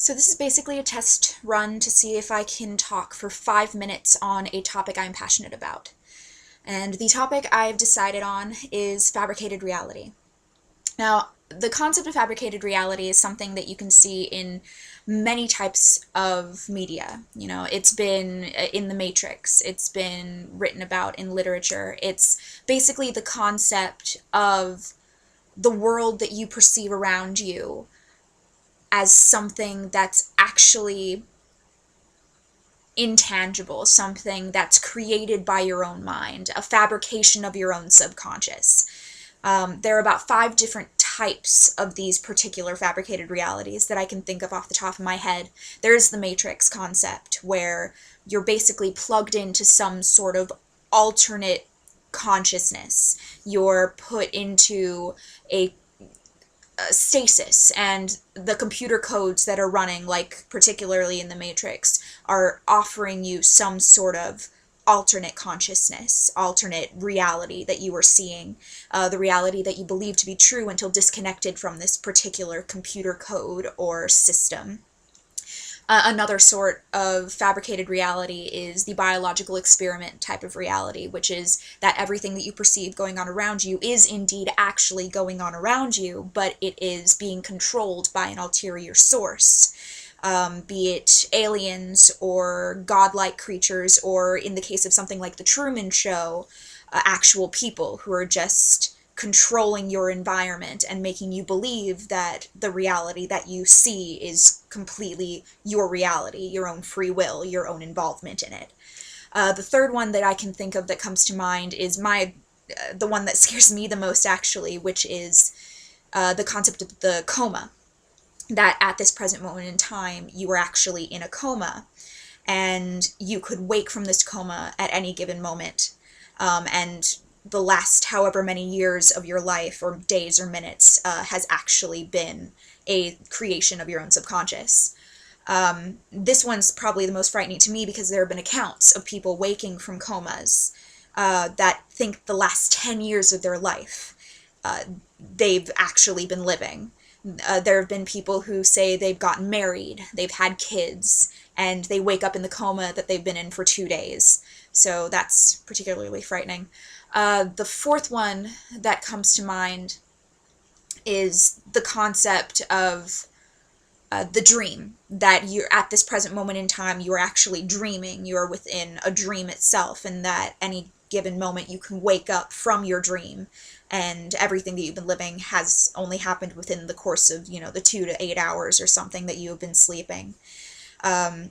So this is basically a test run to see if I can talk for 5 minutes on a topic I'm passionate about. And the topic I've decided on is fabricated reality. Now, the concept of fabricated reality is something that you can see in many types of media. You know, it's been in The Matrix, it's been written about in literature. It's basically the concept of the world that you perceive around you as something that's actually intangible, something that's created by your own mind, a fabrication of your own subconscious. There are about 5 different types of these particular fabricated realities that I can think of off the top of my head. There's the Matrix concept, where you're basically plugged into some sort of alternate consciousness. You're put into a stasis, and the computer codes that are running, like particularly in the Matrix, are offering you some sort of alternate consciousness, alternate reality that you are seeing, the reality that you believe to be true until disconnected from this particular computer code or system. Another sort of fabricated reality is the biological experiment type of reality, which is that everything that you perceive going on around you is indeed actually going on around you, but it is being controlled by an ulterior source. Be it aliens or godlike creatures, or in the case of something like The Truman Show, actual people who are just controlling your environment and making you believe that the reality that you see is completely your reality, your own free will, your own involvement in it. The third one that I can think of that comes to mind is the one that scares me the most, actually, which is the concept of the coma. That at this present moment in time, you are actually in a coma, and you could wake from this coma at any given moment. And the last however many years of your life, or days or minutes, has actually been a creation of your own subconscious. This one's probably the most frightening to me, because there have been accounts of people waking from comas that think the last 10 years of their life they've actually been living. There have been people who say they've gotten married, they've had kids, and they wake up in the coma that they've been in for 2 days. So that's particularly frightening. The fourth one that comes to mind is the concept of the dream, that you're at this present moment in time, you are actually dreaming, you are within a dream itself, and that any given moment you can wake up from your dream, and everything that you've been living has only happened within the course of, the 2 to 8 hours or something that you have been sleeping.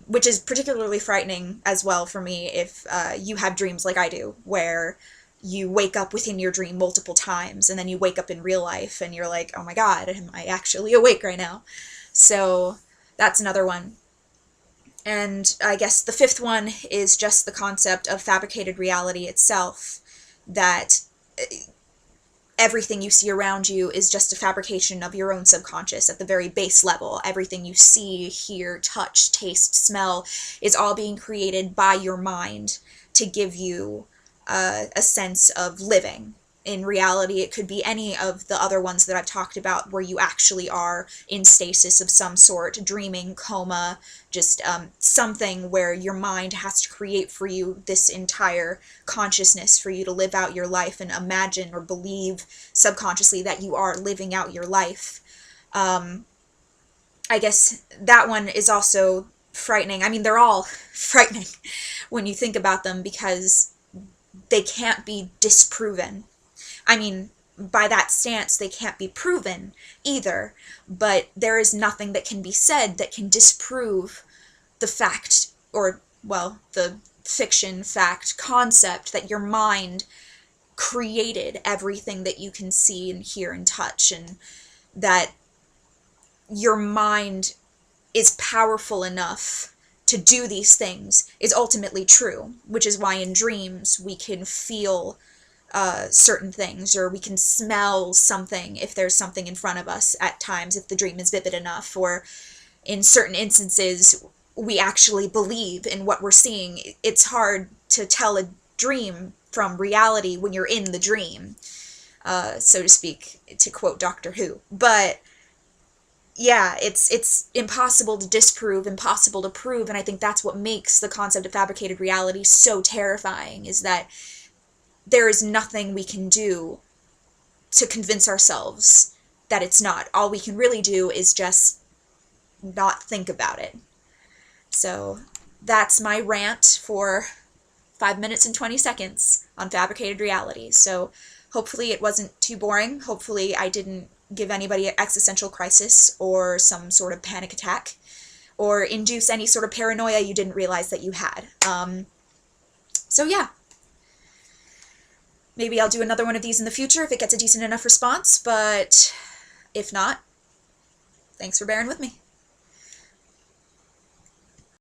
Which is particularly frightening as well for me if you have dreams like I do, where you wake up within your dream multiple times, and then you wake up in real life, and you're like, oh my god, am I actually awake right now? So that's another one. And I guess the fifth one is just the concept of fabricated reality itself, that everything you see around you is just a fabrication of your own subconscious at the very base level. Everything you see, hear, touch, taste, smell is all being created by your mind to give you a sense of living. In reality, it could be any of the other ones that I've talked about, where you actually are in stasis of some sort, dreaming, coma, just something where your mind has to create for you this entire consciousness for you to live out your life and imagine or believe subconsciously that you are living out your life. I guess that one is also frightening. I mean, they're all frightening when you think about them, because they can't be disproven. I mean, by that stance, they can't be proven either, but there is nothing that can be said that can disprove the fact, or, well, the fiction fact concept that your mind created everything that you can see and hear and touch, and that your mind is powerful enough to do these things is ultimately true, which is why in dreams we can feel certain things, or we can smell something if there's something in front of us at times, if the dream is vivid enough, or in certain instances we actually believe in what we're seeing. It's hard to tell a dream from reality when you're in the dream, so to speak, to quote Doctor Who. But yeah, it's impossible to disprove, impossible to prove, and I think that's what makes the concept of fabricated reality so terrifying, is that there is nothing we can do to convince ourselves that it's not. All we can really do is just not think about it. So that's my rant for 5 minutes and 20 seconds on fabricated reality. So hopefully it wasn't too boring. Hopefully I didn't give anybody an existential crisis or some sort of panic attack or induce any sort of paranoia you didn't realize that you had. So yeah, maybe I'll do another one of these in the future if it gets a decent enough response, but if not, thanks for bearing with me.